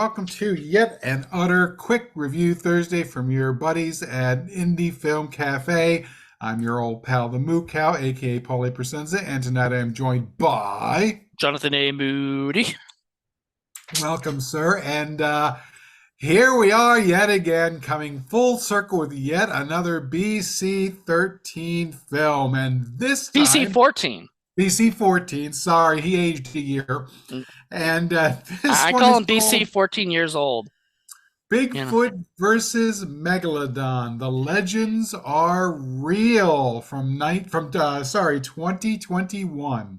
welcome to yet an utter quick review Thursday from your buddies at Indie Film Cafe. I'm your old pal, the Moo Cow, aka A Presenza, and tonight I am joined by. Jonathan A. Moody. Welcome, sir. And here we are yet again, coming full circle with yet another BC 13 film. And this BC time, 14. BC 14, sorry, he aged a year. And this I one call is him BC called 14 years old. Bigfoot versus Megalodon. The legends are real from 2021.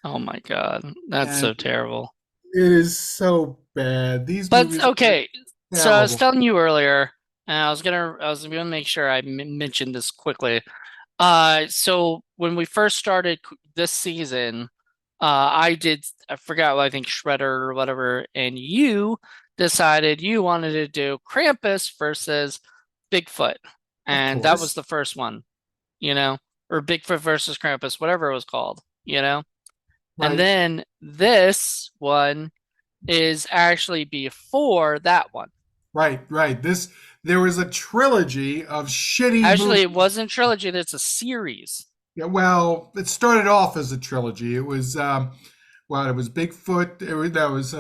Oh my God. That's And so terrible. it is so bad. These But movies are okay. So I was terrible. telling you earlier, and I was gonna make sure I mentioned this quickly. So when we first started this season, I forgot, I think Shredder or whatever, and you decided you wanted to do Krampus versus Bigfoot. Of And that was course. the first one, you know, or Bigfoot versus Krampus, whatever it was called, you know? And Right. then this one is actually before that one. Right. There was a trilogy of shitty Actually, it movies. wasn't a trilogy, it's a series. Yeah, well, it started off as a trilogy. It was it was Bigfoot. That was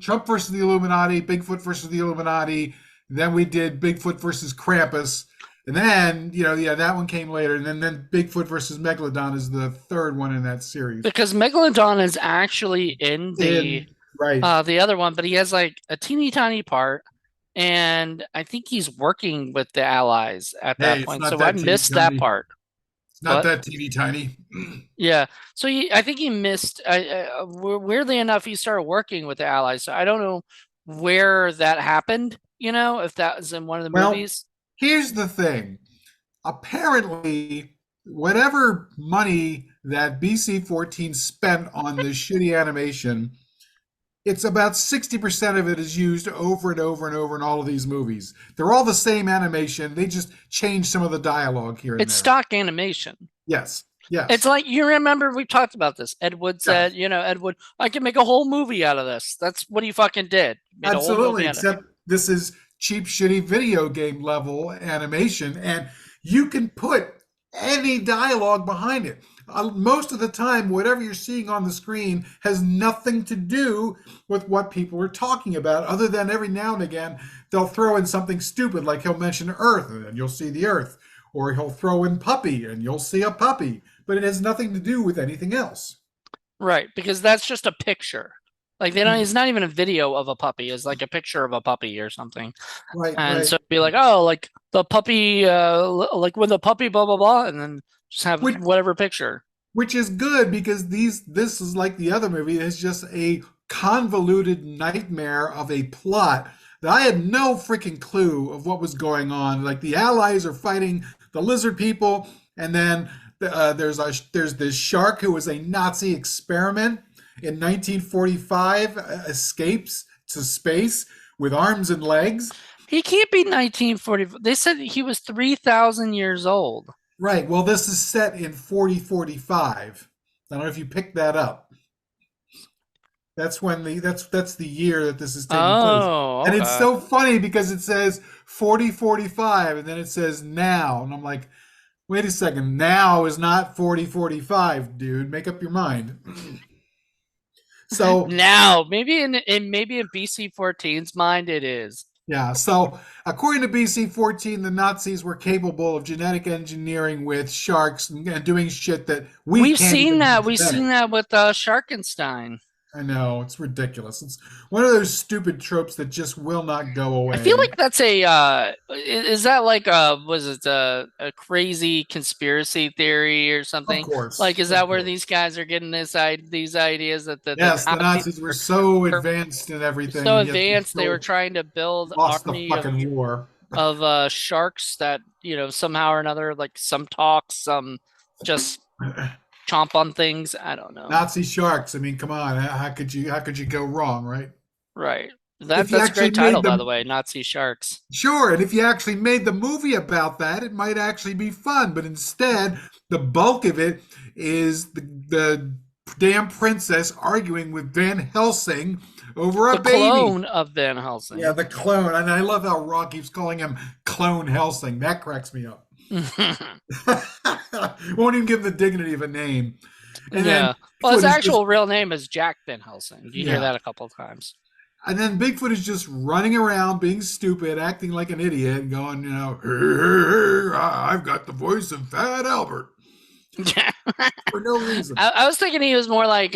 Trump versus the Illuminati, Bigfoot versus the Illuminati. Then we did Bigfoot versus Krampus, and then that one came later, and then Bigfoot versus Megalodon is the third one in that series. Because Megalodon is actually in In Right. the other one, but he has like a teeny tiny part, and I think he's working with the Allies at Hey, that it's point. not So I that teeny missed that tiny. part. It's not What? that teeny tiny. Yeah. So I think he missed. Weirdly enough, he started working with the Allies. So I don't know where that happened. If that was in one of the Well, movies. here's the thing. Apparently, whatever money that BC-14 spent on this shitty animation, it's about 60% of it is used over and over and over in all of these movies. They're all the same animation. They just change some of the dialogue here and It's there. stock animation. Yes. It's Yes. like you remember we talked about this. Ed Wood said, Yes. Ed Wood, I can make a whole movie out of this. That's what he fucking did. Made a whole Absolutely. movie out of it. Except this is cheap, shitty video game level animation, and you can put any dialogue behind it. Most of the time, whatever you're seeing on the screen has nothing to do with what people are talking about, other than every now and again they'll throw in something stupid, like he'll mention Earth, and you'll see the Earth, or he'll throw in puppy, and you'll see a puppy, but it has nothing to do with anything else. Right, because that's just a picture. Like they don't. It's not even a video of a puppy. It's like a picture of a puppy or something. Right, And right. so it'd be like, oh, like the puppy, like when the puppy, blah blah blah, and then just have Which whatever picture. which is good because this is like the other movie. It's just a convoluted nightmare of a plot that I had no freaking clue of what was going on. Like the Allies are fighting the lizard people, and then there's this shark who was a Nazi experiment in 1945, escapes to space with arms and legs. He can't be 1940. They said he was 3,000 years old. Right. Well, this is set in 4045. I don't know if you picked that up. That's the year that this is taking place. Oh, And it's okay. so funny because it says 4045 and then it says now. And I'm like, wait a second, now is not 4045, dude. Make up your mind. So Now, maybe in BC 14's mind, it is. yeah, so according to BC 14, the Nazis were capable of genetic engineering with sharks and doing shit that we We've can't seen even do that. We've today. seen that with Sharkenstein. I know, it's ridiculous. It's one of those stupid tropes that just will not go I feel away. like that's is that like was it a crazy conspiracy theory or Of something? Like, course, is of that where course. these guys are getting these ideas that the Yes, the Nazis Nazis were so were advanced in everything, so and yet they advanced they were still trying to build lost the army fucking war. of sharks that, somehow or another, like some talk, some just chomp on things. I don't know. Nazi sharks. I mean, come on, how could you go wrong, right? Right. If you That's a actually great title, made by the the way, Nazi Sharks. Sure, and if you actually made the movie about that, it might actually be fun. But instead, the bulk of it is the damn princess arguing with Van Helsing over The a baby. clone of Van Yeah, Helsing. the clone. And I love how Rock keeps calling him Clone Helsing. That cracks me up. Won't even give him the dignity of a name. And then Yeah. Well, his Bigfoot is just, actual real name is Jack Van Helsing. You hear yeah. that a couple of times. And then Bigfoot is just running around being stupid, acting like an idiot, going, "Hey, I've got the voice of Fat Albert Yeah. for no reason." I was thinking he was more like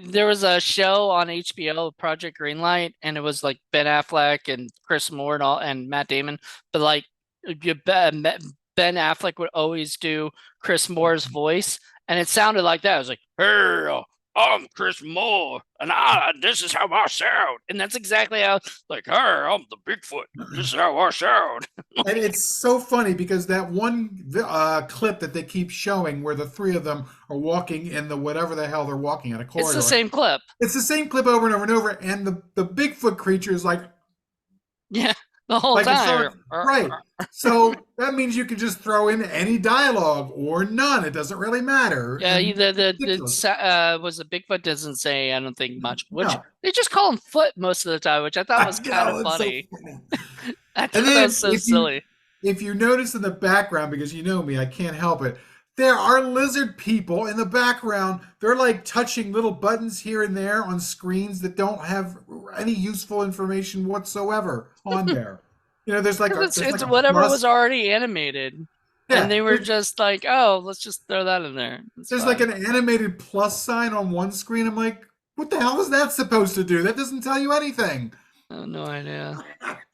there was a show on HBO, Project Greenlight, and it was like Ben Affleck and Chris Moore and all and Matt Damon. But like Ben Affleck would always do Chris Moore's voice, and it sounded like that. It was like, "Hey, I'm Chris Moore, and this is how I sound," and that's exactly how. Like, "Hey, I'm the Bigfoot. This is how I sound." And Like, it's so funny because that one clip that they keep showing where the three of them are walking in the whatever the hell they're walking in a it's the corridor. same clip. It's the same clip over and over and over. And the Bigfoot creature is Yeah, the whole like it's time. not right. So that means you can just throw in any dialogue or none. It doesn't really matter. Yeah, And the ridiculous. was a Bigfoot doesn't say I don't think much, which No, they just call him Foot most of the time, which I thought I was kind of know it's so funny. funny. I And thought that was then so silly. if you notice in the background, because you know me, I can't help it. There are lizard people in the background. They're like touching little buttons here and there on screens that don't have any useful information whatsoever on there. Because There's like it's a whatever was plus. already animated, and Yeah, they were just like, "Oh, let's just throw that in there. It's there's like fine." an animated plus sign on one screen. I'm like, what the hell is that supposed to do? That doesn't tell you anything. I have no idea.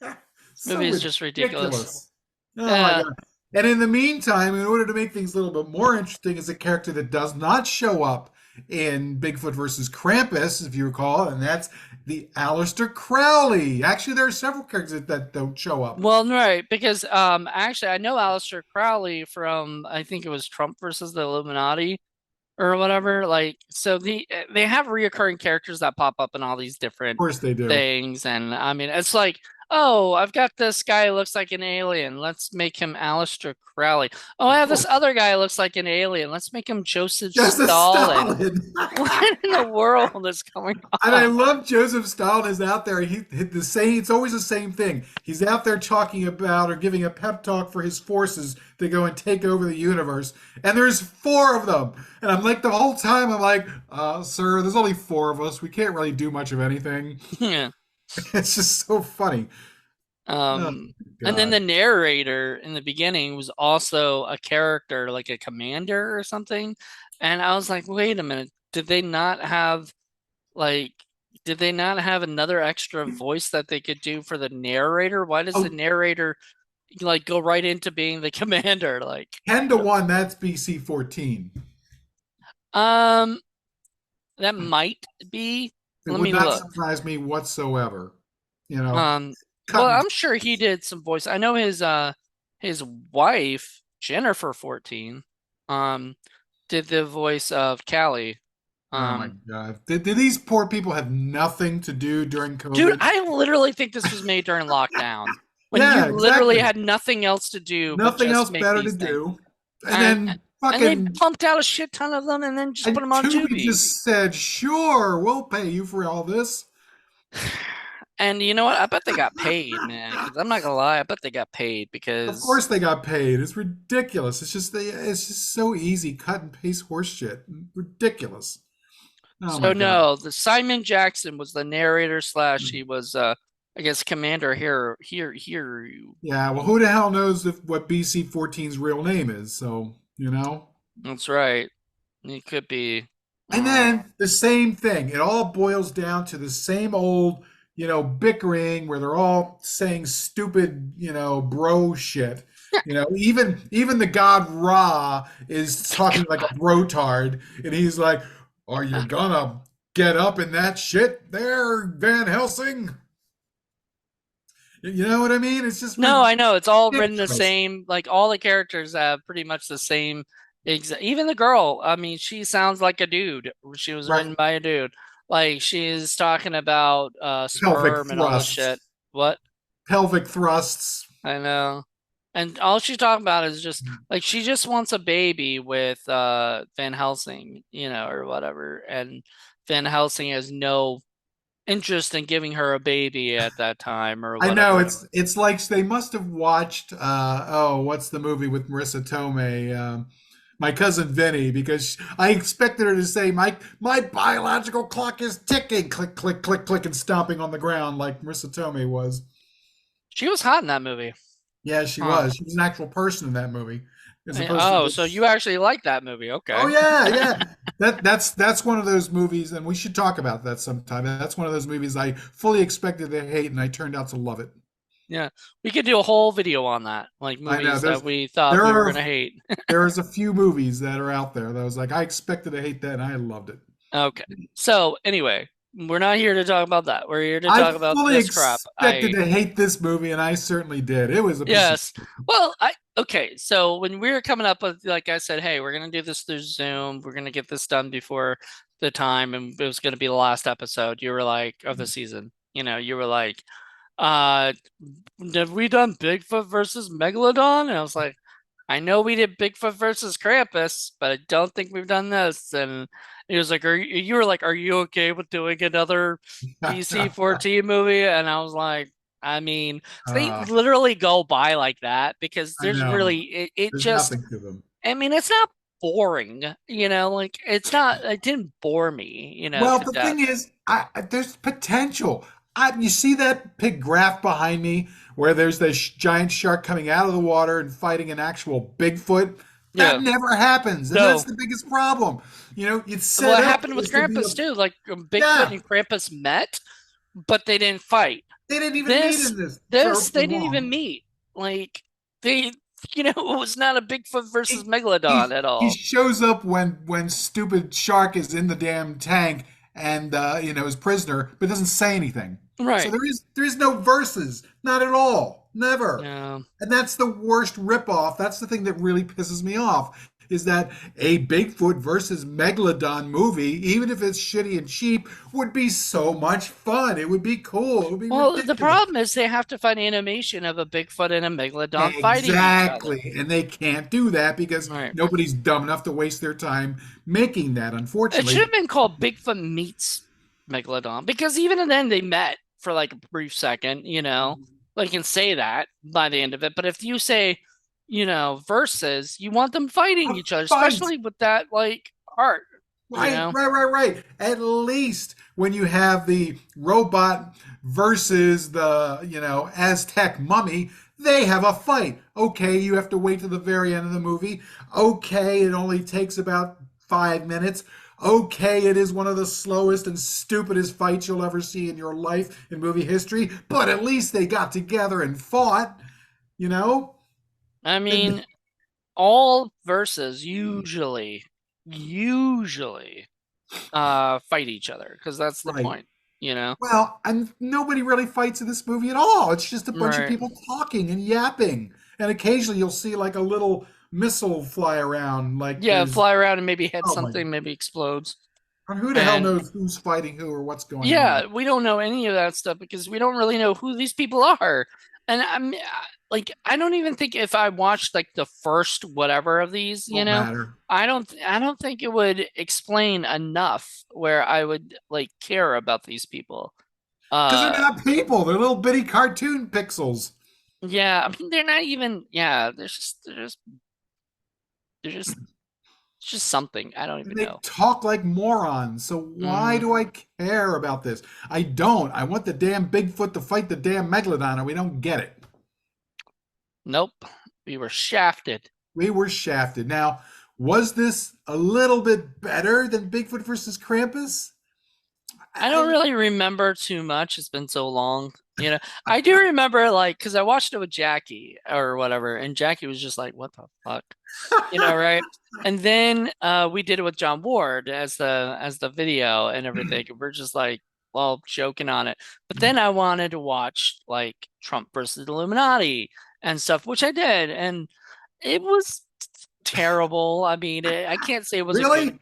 This So movie is just ridiculous. ridiculous. Oh my Yeah. god. And in the meantime, in order to make things a little bit more interesting, is a character that does not show up in Bigfoot versus Krampus, if you recall, and that's the Aleister Crowley. Actually, there are several characters that don't show up. Well, right, because actually I know Aleister Crowley from I think it was Trump versus the Illuminati or whatever. Like, so they have reoccurring characters that pop up in all these Of different course they do. things, and I mean, it's like, oh, I've got this guy who looks like an alien. Let's make him Aleister Crowley. Oh, I Of have this course. other guy who looks like an alien. Let's make him Joseph Just a Stalin. Stalin. What in the world is going And I on? love Joseph Stalin is out there. He the same. It's always the same thing. He's out there talking about or giving a pep talk for his forces to go and take over the universe. And there's four of them. And I'm like the whole time I'm like, sir, there's only four of us. We can't really do much of anything. Yeah. It's just so funny. Oh Um, and then God. the narrator in the beginning was also a character, like a commander or something. And I was like, wait a minute, like, did they not have another extra voice that they could do for the narrator? Why does the Oh, narrator like go right into being the commander? Like, 10-1, that's BC 14. um, that might be. It Let would me not look. surprise me whatsoever. You know, Um, well, cutting. I'm sure he did some voice. I know his wife, Jennifer 14, um did the voice of Callie. Oh my Um, God. Did these poor people have nothing to do during dude, COVID? I literally think this was made during lockdown when you Yeah, literally exactly. had nothing else to do but Nothing just else make better to these things. do. And And then and they fucking pumped out a shit ton of them and then just put and them on Tubi Tubi. just said, sure, we'll pay you for all this. And you know what? I bet they got paid, man, because I'm not gonna lie, I bet they got paid Of because course they got paid. It's ridiculous. It's just so easy. Cut and paste horse shit. Ridiculous. Oh my so God. no, the Simon Jackson was the narrator slash he was I guess commander here. Yeah, well, who the hell knows what BC 14's real name is? So, That's right. It could be And uh then the same thing. It all boils down to the same old, bickering where they're all saying stupid, bro shit. Even the god Ra is talking like a brotard, and he's like, "Are you gonna get up in that shit there, Van Helsing?" You know what I mean? It's just No, I know it's all written the ridiculous. same. Like all the characters have pretty much the same. Even the girl. I mean, she sounds like a dude. She was Right. written by a dude. Like she's talking about Pelvic sperm and all this thrusts. shit. What? Pelvic thrusts. I know. And all she's talking about is just like she just wants a baby with Van Helsing, or whatever. And Van Helsing has no interest in giving her a baby at that time or I know whatever. it's like they must have watched what's the movie with Marissa Tomei, My Cousin Vinny, because I expected her to say my biological clock is ticking, click click click click, and stomping on the ground like Marissa Tomei was. She was hot in that movie. Yeah, she Huh. was. She was an actual person in that movie, as opposed to Oh, so this. you actually like that movie. Oh Okay. yeah, yeah. That's one of those movies, and we should talk about that sometime. That's one of those movies I fully expected to hate, and I turned out to love it. Yeah. We could do a whole video on that, like I know movies that we thought there we were are gonna hate. there's a few movies that are out there that I was like, I expected to hate that, and I loved it. Okay. So anyway, we're not here to talk about that. We're here to I talk about fully this crap. expected to hate this movie, and I certainly did. It was a piece of Yes. Well, okay. So when we were coming up with, like I said, hey, we're gonna do this through Zoom. We're gonna get this done before the time, and it was gonna be the last episode. You were like of the season. You were like, uh, have we done Bigfoot versus Megalodon? And I was like, I know we did Bigfoot versus Krampus, but I don't think we've done this. And he was like, you were like, are you okay with doing another PC-14 movie? And I was like, I mean, so they uh, literally go by like that because I there's know. really it There's just nothing to them. I mean, it's not boring, like it didn't bore me, Well, to the death. thing is, there's potential. You see that big graph behind me where there's this giant shark coming out of the water and fighting an actual Bigfoot? That Yeah. never happens, and that's No. the biggest problem. It's set What up happened for with this to be Krampus too? Like Bigfoot yeah. and Krampus met, but they didn't fight. They didn't even meet This in this this for they didn't even long. meet. Like they it was not a Bigfoot versus He, Megalodon at he all. shows up when stupid shark is in the damn tank and is prisoner, but doesn't say anything. So Right. there is no verses, not at all, never. Yeah. And that's the worst ripoff. That's the thing that really pisses me off. Is that a Bigfoot versus Megalodon movie, even if it's shitty and cheap, would be so much fun. It would be cool. It would be Well, the ridiculous. problem is they have to find animation of a Bigfoot and a Megalodon fighting each other. Exactly. And they can't do that because Right. nobody's dumb enough to waste their time making that, It should unfortunately. have been called Bigfoot meets Megalodon because even then they met for like a brief second, Like you can say that by the end of it. But if you say, versus, you want them fighting A each other, fight. especially with that like art, you Right, know? right, right, right. At least when you have the robot versus the, Aztec mummy, they have a fight. Okay, you have to wait to the very end of the movie. Okay, it only takes about 5 minutes. Okay, it is one of the slowest and stupidest fights you'll ever see in your life in movie history, but at least they got together and fought, you know? I And, mean, all verses usually fight each other because that's the right. point, you know? Well, and nobody really fights in this movie at all. It's just a bunch of Right. people talking and yapping. And occasionally you'll see like a little missile fly around. Like Yeah, there's, fly around and maybe hit oh my, something, maybe explodes. who the hell And knows who's fighting who or what's going on? yeah, we don't know any of that stuff because we don't really know who these people are. And I'm like, I don't even think if I watched like the first whatever of these, Won't matter. I don't think it would explain enough where I would like care about these people. Because they're Uh, not people. They're little bitty cartoon pixels. yeah, I mean they're not even, yeah, they're just it's just something. I don't And even they know. talk like morons. So why Hmm. do I care about this? I don't. I want the damn Bigfoot to fight the damn Megalodon, and we don't get it. Nope. We were shafted. We were shafted. Now, was this a little bit better than Bigfoot versus Krampus? I don't I, really remember too much. It's been so long. I do remember like because I watched it with Jackie or whatever, and Jackie was just like, "What the fuck?" Right? And then we did it with John Ward as the video and everything. And we're just like, well, joking on it. But then I wanted to watch like Trump versus Illuminati and stuff, which I did, and it was terrible. I mean, I can't say it was a good,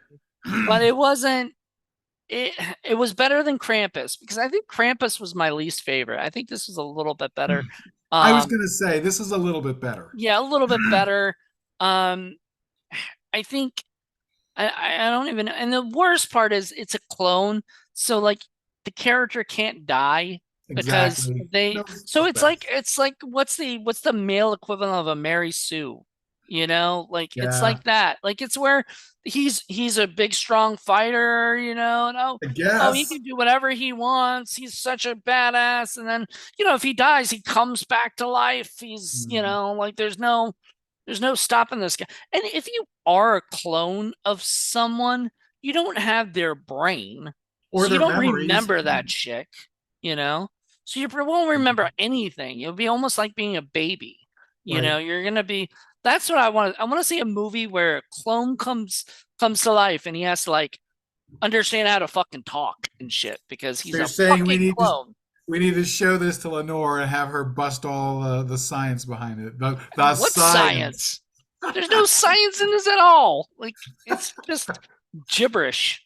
really? but it wasn't it it was better than Krampus because I think Krampus was my least favorite. I think this was a little bit better. I was Um, going to say this is a little bit better. yeah, a little bit better. Um, I think I don't even, and the worst part is it's a clone, so like the character can't die because Exactly. they, No so effects. it's like what's the male equivalent of a Mary Sue? You know, like it's Yeah, like that. Like it's where he's a big strong fighter, you know, and I oh he guess. can do whatever he wants. He's such a badass. And then, if he dies, he comes back to life. He's, Hmm. like there's no stopping this guy. And if you are a clone of someone, you don't have their brain. Or So you their don't memories. remember that chick, you know? So you won't remember anything. It'll be almost like being a baby. Right. You're gonna be that's what I want. I want to see a movie where a clone comes to life and he has to like understand how to fucking talk and shit because So he's you're a saying fucking clone. we need to show this to Lenore and have her bust all the science behind it. The What science. science? There's no science in this at all. Like it's just gibberish.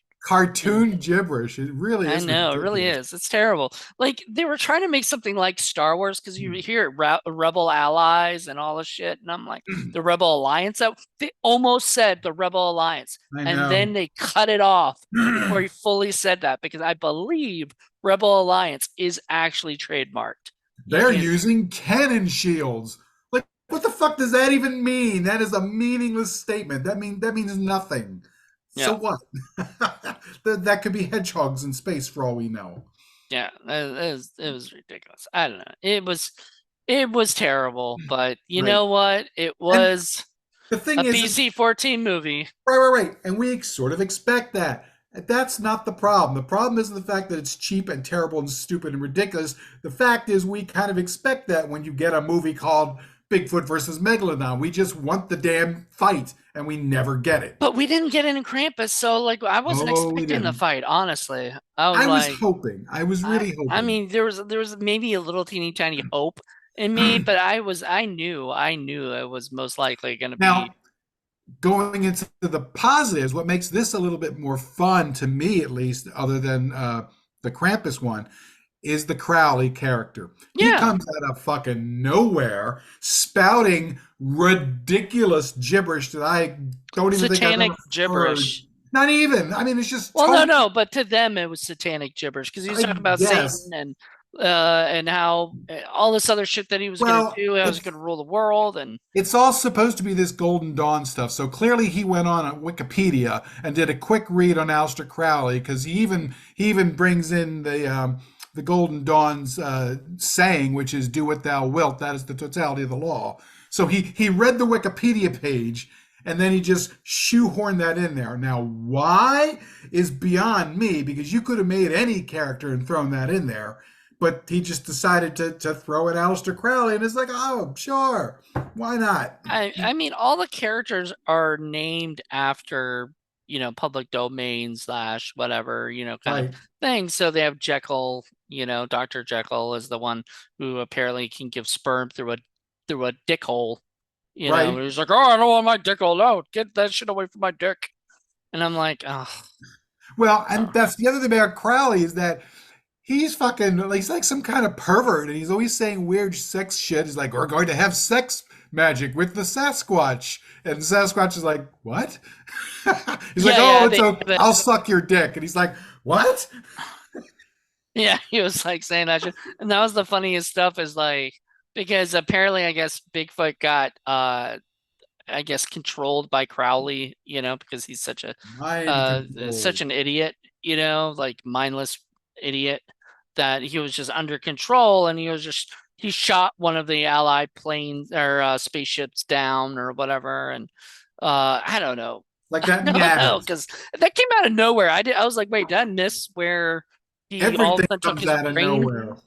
And Cartoon gibberish. It really I is know, it really ridiculous. is. It's terrible. Like they were trying to make something like Star Wars because you hear Rebel Allies and all this shit, and I'm like, the Rebel Alliance. They almost said the Rebel Alliance, I and know. then they cut it off before he fully said that because I believe Rebel Alliance is actually trademarked. You They're can't. using cannon shields. Like, what the fuck does that even mean? That is a meaningless statement. That means nothing. So Yeah, what? That could be hedgehogs in space for all we know. yeah. It was ridiculous. I don't know. It was terrible, but you Right. know what? It And was the a thing is, PG-14 movie. right. And we sort of expect that. That's not the problem. The problem isn't the fact that it's cheap and terrible and stupid and ridiculous. The fact is, we kind of expect that when you get a movie called Bigfoot versus Megalodon. We just want the damn fight, and we never get it. But we didn't get any Krampus, so like I wasn't Oh, we expecting the didn't. fight, honestly. I was I was like, hoping. I was I really I hoping. mean there was maybe a little teeny tiny hope in me, but I knew it was most likely gonna be Now, going into the positives, what makes this a little bit more fun to me, at least, other than the Krampus one, is the Crowley character. He yeah, comes out of fucking nowhere, spouting ridiculous gibberish that I don't even think I've satanic ever heard. gibberish. Not even. I mean, it's just Well, no, totally. no, but to them it was satanic gibberish because he was I talking about Satan guess. and how all this other shit that he was gonna Well, do, how he was gonna rule the world, and it's all supposed to be this Golden Dawn stuff. So clearly he went on Wikipedia and did a quick read on Aleister Crowley because he even brings in the Golden Dawn's saying, which is "Do what thou wilt." That is the totality of the law. So he read the Wikipedia page and then he just shoehorned that in there. Now why is beyond me because you could have made any character and thrown that in there. But he just decided to throw in Aleister Crowley, and it's like, oh, sure, why not? I mean, all the characters are named after, public domain slash whatever, kind of Right, thing. So they have Jekyll, Dr. Jekyll is the one who apparently can give sperm through a dick hole. right. He's like, oh, I don't want my dick hole. No, get that shit away from my dick. And I'm like, oh, Well, and oh. that's the other thing about Crowley is that he's like some kind of pervert, and he's always saying weird sex shit. He's like, we're going to have sex magic with the Sasquatch, and Sasquatch is like, what? He's like, Yeah, oh, yeah, it's they okay. have it. I'll suck your dick, and he's like, what? Yeah, he was like saying that shit. And that was the funniest stuff is like, because apparently, I guess Bigfoot got I guess controlled by Crowley, because he's Mind such control. an idiot, like mindless idiot that he was just under control and he shot one of the allied planes or spaceships down or whatever and I don't know. Like I that don't know matters. because that came out of nowhere. I was like, wait, did I miss where he all of Everything a sudden took comes his out of brain? nowhere.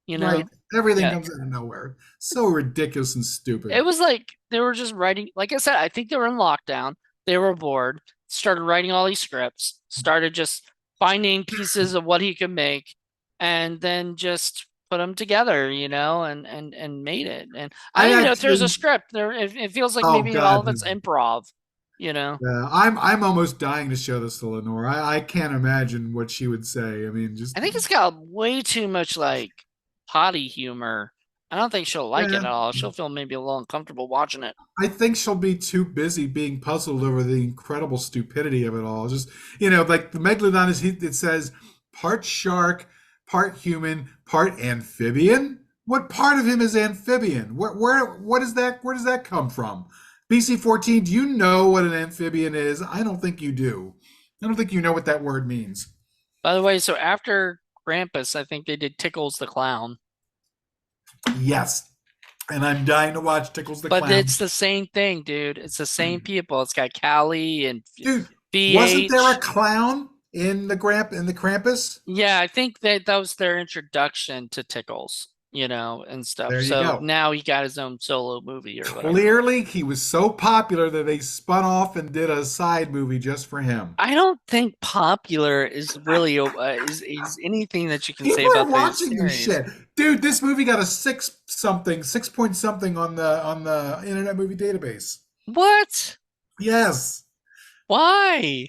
You Right. know? Everything Yeah. comes out of nowhere. So ridiculous and It stupid. was like they were just writing, like I said, I think they were in lockdown. They were bored, started writing all these scripts, started just finding pieces of what he could make, and then just put them together, and made it. And I I don't even know if there's a actually, script. It feels like oh maybe all God, of it's improv. I'm almost dying to show this to Lenore. I can't imagine what she would say. I mean, just I think it's got way too much like potty humor I don't think she'll like it Yeah. at all. She'll feel maybe a little uncomfortable watching it. I think she'll be too busy being puzzled over the incredible stupidity of it all. Just, like the megalodon it says part shark, part human, part amphibian. What part of him is amphibian? What is that? Where does that come from? BC-14, do you know what an amphibian is? I don't think you do. I don't think you know what that word means. By the way, so after Krampus, I think they did Tickles the Clown. Yes. And I'm dying to watch Tickles the But Clown. it's the same thing, dude. It's the same people. It's got Callie and Dude, wasn't there a VH. clown in the Krampus? Yeah, I think that was their introduction to Tickles, and stuff. There you So go. now he got his own solo movie or whatever. Clearly, he was so popular that they spun off and did a side movie just for him. I don't think popular is really is anything that you can say People are about the watching this series. shit, dude. This movie got a six point something on the Internet Movie Database. What? Yes, Why?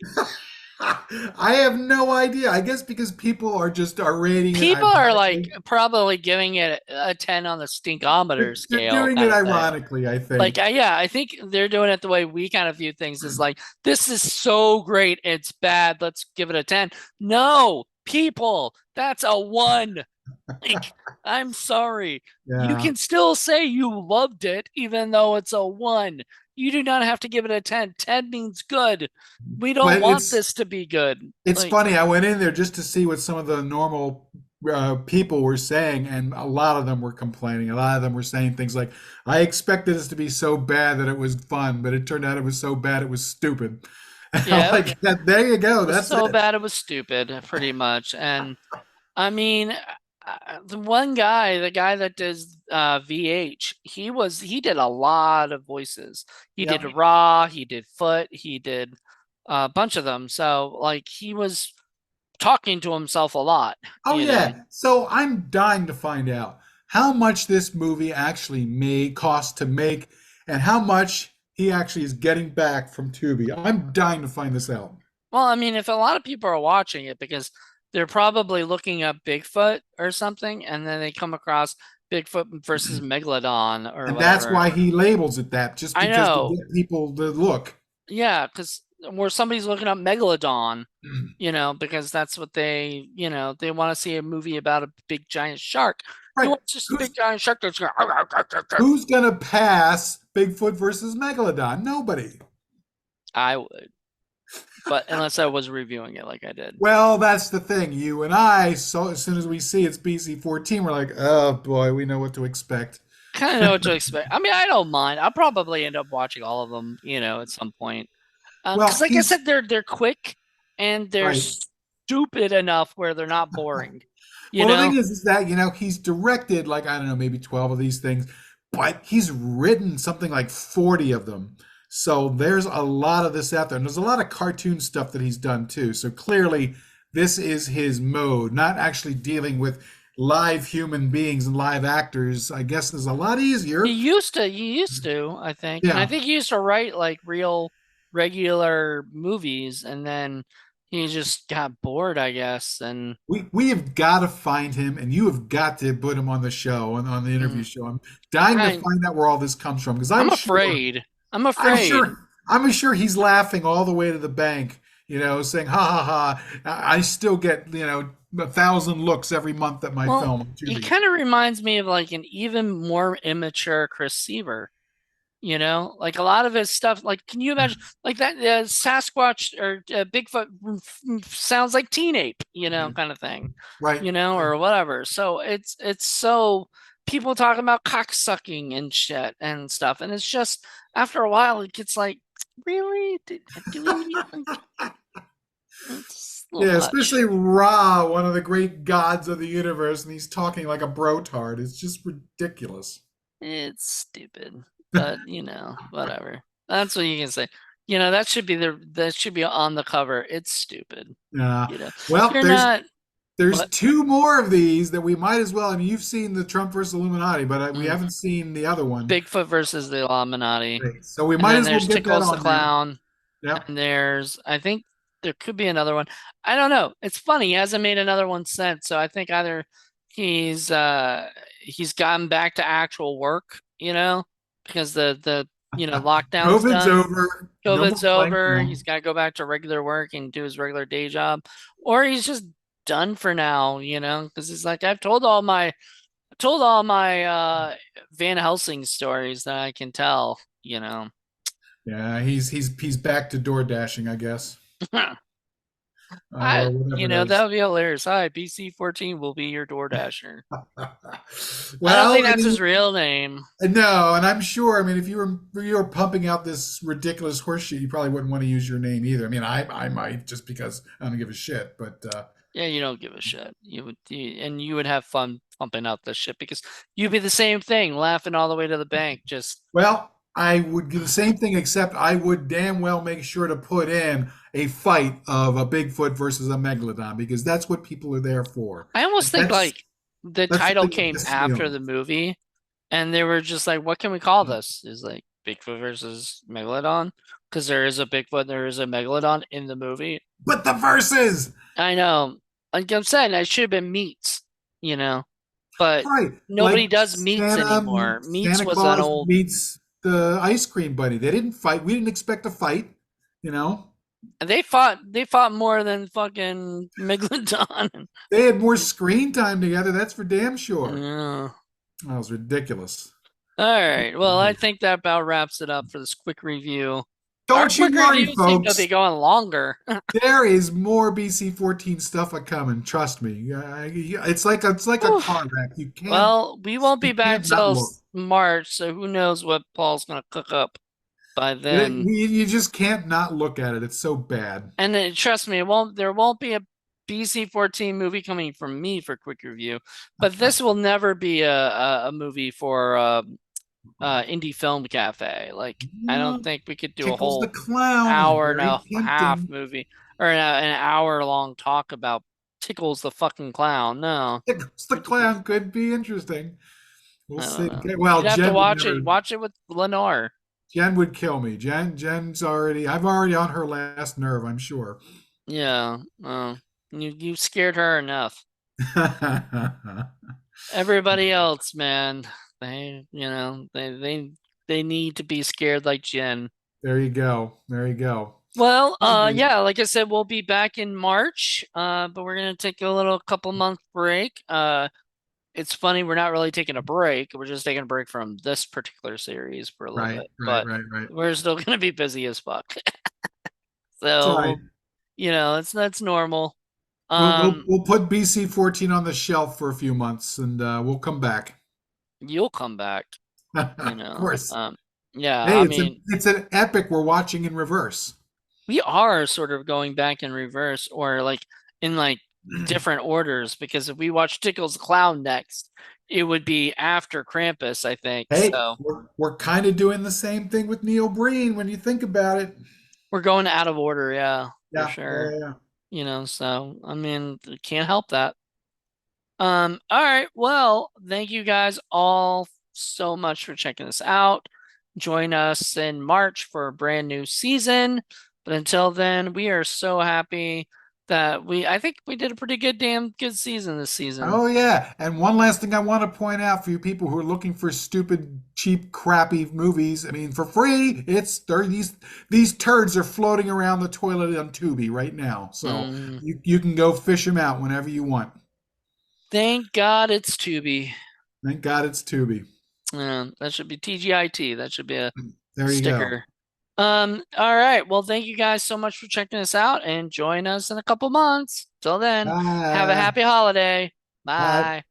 I have no idea. I guess because people are rating it People are like ironically. probably giving it a 10 on the stinkometer They're scale doing it kind of thing. ironically, I Like, think. yeah, I think they're doing it the way we kind of view things is like, this is so great, it's bad, let's give it a 10. No, people, that's a 1. Like, I'm sorry. You Yeah, can still say you loved it, even though it's a 1. You do not have to give it a 10. 10 means good. We don't but want it's this to be good. It's Like, funny. I went in there just to see what some of the normal people were saying, and a lot of them were complaining. A lot of them were saying things like, "I expected this to be so bad that it was fun, but it turned out it was so bad it was stupid." And I'm yeah, like, yeah, there you it go. was That's so it. bad it was stupid, pretty much. And I mean, the one guy, the guy that does VH, he did a lot of voices. He did Yep. Raw, he did Foot, he did a bunch of them. So like he was talking to himself a lot, Oh you know. yeah. So I'm dying to find out how much this movie actually made cost to make, and how much he actually is getting back from Tubi. I'm dying to find this out. Well, I mean, if a lot of people are watching it because they're probably looking up Bigfoot or something, and then they come across Bigfoot versus Megalodon or And that's whatever. why he labels it that, just I because to know. get people to look. Yeah, because where somebody's looking up Megalodon, because that's what they want to see a movie about a big giant shark. You Right. want just a big giant shark that's going, Who's gonna pass Bigfoot versus Megalodon? Nobody. I would, but unless I was reviewing it like I did. Well, that's the thing. You and I, so as soon as we see it's BC-14, we're like, oh boy, we know what to expect. Kind of know what to expect. I mean, I don't mind. I'll probably end up watching all of them, at some point. Because Well, like I he's said, they're quick and they're right. stupid enough where they're not boring. You Well, the thing know? is that, he's directed like, I don't know, maybe 12 of these things, but he's written something like 40 of them. So there's a lot of this out there. And there's a lot of cartoon stuff that he's done too. So clearly, this is his mode, not actually dealing with live human beings and live actors. I guess is a lot easier. He used to, I think. And I Yeah. think he used to write like real regular movies and then he just got bored, I guess. And We have got to find him, and you have got to put him on the show, on the interview mm, show. I'm dying to I find out where all this comes from because I'm afraid. I'm I'm afraid. sure, I'm sure he's laughing all the way to the bank, saying, "Ha ha ha!" I still get 1,000 looks every month at my Well, film on he Tubi. kind of reminds me of like an even more immature Chris Seaver. Like a lot of his stuff. Like, can you imagine like that Sasquatch or Bigfoot sounds like Teen Ape, kind of thing, Right. or whatever. So it's so people talking about cock sucking and shit and stuff, and it's just after a while it gets like, really, do we need like it's a little Yeah, much. especially Ra, one of the great gods of the universe, and he's talking like a brotard. It's just ridiculous. It's stupid, but whatever. That's what you can say. That should be on the cover. It's stupid. Yeah. You know, Well, you're there's not there's what two more of these that we might as well. I mean, you've seen the Trump versus Illuminati, but we mm, haven't seen the other one. Bigfoot versus the Illuminati, Right. So we and might then as well there's get that Tickles the on there. Clown, Yep. and I think there could be another one. I don't know. It's funny. He hasn't made another one since, so I think either he's he's gotten back to actual work, because the lockdown's COVID's done. over. No more COVID's playing over. He's around. got to go back to regular work and do his regular day job, or he's just done for now, because he's like, I told all my Van Helsing stories that I can tell. Yeah, he's back to door dashing, I guess, or I, whatever it that is. would be hilarious. Hi, BC14 will be your door dasher. I don't Well, think I that's mean, his real name. no, and I'm sure. I mean, if you were pumping out this ridiculous horseshit, you probably wouldn't want to use your name either. I mean, I might just because I don't give a shit. But Yeah, you don't give a shit. And you would have fun pumping out this shit because you'd be the same thing, laughing all the way to the bank. Just well, I would do the same thing, except I would damn well make sure to put in a fight of a Bigfoot versus a Megalodon because that's what people are there for. I almost And think like the that's the title thing that came pisses me after off. the movie, and they were just like, "What can we call this?" Is like Bigfoot versus Megalodon because there is a Bigfoot, there is a Megalodon in the movie. But the verses, I know, like I'm saying, it should have been meats, you know, but right? nobody Like does meats anymore. Meats Santa was an Claus old. meets the ice cream bunny. They didn't fight. We didn't expect a fight. You know, They fought more than fucking Megalodon. they had more screen time together. That's for damn sure. Yeah. That was ridiculous. All right. Well, I think that about wraps it up for this quick review. Our Don't you quick worry, reviews seem to folks. be going longer. There is more BC-14 stuff a coming. Trust me. It's like a Whew. car wreck. You can't Well, we won't you be back can't not till look. March, so who knows what Paul's gonna cook up by then. You just can't not look at it. It's so bad. And then, trust me, there won't be a BC-14 movie coming from me for quick review, but this will never be a movie for Indie Film Cafe. Like, I don't Yeah, think we could do a Tickles the whole clown is hour and very a half tempting. movie or an hour long talk about Tickles the fucking clown. No, Tickles the we could do. clown could be interesting. We'll I don't see. know. Well, You'd have to Jen would watch it. never. Watch it with Lenore. Jen would kill me. Jen's already. I'm already on her last nerve. I'm sure. Yeah. You scared her enough. Everybody else, man, they need to be scared like Jen. There you go. There you go. Well, All right. yeah, like I said, we'll be back in March, but we're gonna take a little couple month break. It's funny, we're not really taking a break. We're just taking a break from this particular series for a little Right, bit, right, but right, right. we're still gonna be busy as fuck. It's all So right. it's that's normal. We'll we'll Um, we'll put BC-14 on the shelf for a few months, and we'll come back. you'll come back, Of course. yeah, Hey, I it's mean, an epic we're watching in reverse. we are sort of going back in reverse or like in like different orders because if we watch Tickles the Clown next, it would be after Krampus, I think. Hey, So we're kind of doing the same thing with Neil Breen when you think about it. we're going out of order, yeah, for Yeah, yeah, sure. yeah. So I mean, can't help that. All right. Well, thank you guys all so much for checking this out. Join us in March for a brand new season. But until then, we are so happy that I think we did a pretty damn good season this season. Oh yeah. And one last thing I want to point out for you people who are looking for stupid, cheap, crappy movies. I mean, for free, these turds are floating around the toilet on Tubi right now. So Mm, you can go fish them out whenever you want. thank God it's Tubi. Thank God it's Tubi. That should be TGIT. That should be a There you go. sticker. All right. Well, thank you guys so much for checking us out and join us in a couple months. Till then, have a Bye. happy holiday. Bye. Bye.